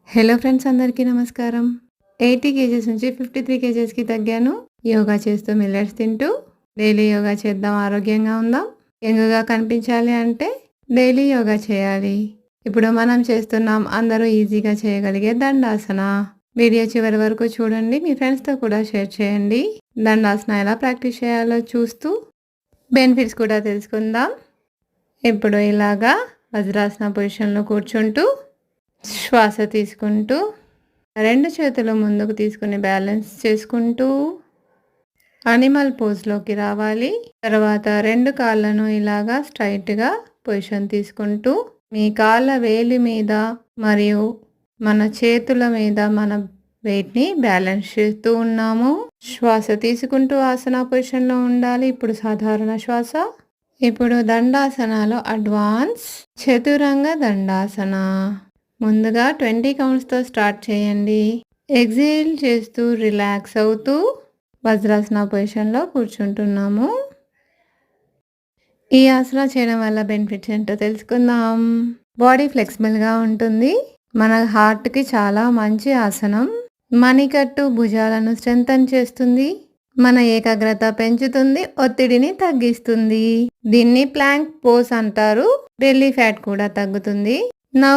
Hello friends, అందరికీ నమస్కారం. 80 kgs నుంచి 53 కేజెస్కి తగ్గాను. యోగా చేస్తూ మిల్లెట్స్ తింటూ డైలీ యోగా చేద్దాం, ఆరోగ్యంగా ఉందాం. యంగ్గా కనిపించాలి అంటే డైలీ యోగా చేయాలి. ఇప్పుడు మనం చేస్తున్నాం అందరూ ఈజీగా చేయగలిగే దండాసన. వీడియో చివరి వరకు చూడండి, మీ ఫ్రెండ్స్తో కూడా షేర్ చేయండి. దండాసన ఎలా ప్రాక్టీస్ చేయాలో చూస్తూ బెనిఫిట్స్ కూడా తెలుసుకుందాం. ఇప్పుడు ఇలాగా వజ్రాసన పొజిషన్లో కూర్చుంటూ శ్వాస తీసుకుంటూ రెండు చేతులు ముందుకు తీసుకుని బ్యాలెన్స్ చేసుకుంటూ అనిమల్ పోజ్లోకి రావాలి. తర్వాత రెండు కాళ్ళను ఇలాగా స్ట్రైట్గా పొజిషన్ తీసుకుంటూ మీ కాళ్ళ వేలి మీద మరియు మన చేతుల మీద మన వెయిట్ని బ్యాలెన్స్ చేస్తూ ఉన్నాము. శ్వాస తీసుకుంటూ ఆసన పొజిషన్లో ఉండాలి. ఇప్పుడు సాధారణ శ్వాస. ఇప్పుడు దండాసనాలో అడ్వాన్స్ చతురంగ దండాసన. ముందుగా 20 కౌంట్స్తో స్టార్ట్ చేయండి. ఎగ్జేల్ చేస్తూ రిలాక్స్ అవుతూ వజ్రాసన పొజిషన్లో కూర్చుంటున్నాము. ఈ ఆసన చేయడం వల్ల బెనిఫిట్స్ ఏంటో తెలుసుకుందాం. బాడీ ఫ్లెక్సిబుల్గా ఉంటుంది. మన హార్ట్కి చాలా మంచి ఆసనం. మణికట్టు భుజాలను స్ట్రెంథన్ చేస్తుంది. మన ఏకాగ్రత పెంచుతుంది, ఒత్తిడిని తగ్గిస్తుంది. దీన్ని ప్లాంక్ పోజ్ అంటారు. బెల్లీ ఫ్యాట్ కూడా తగ్గుతుంది. నౌ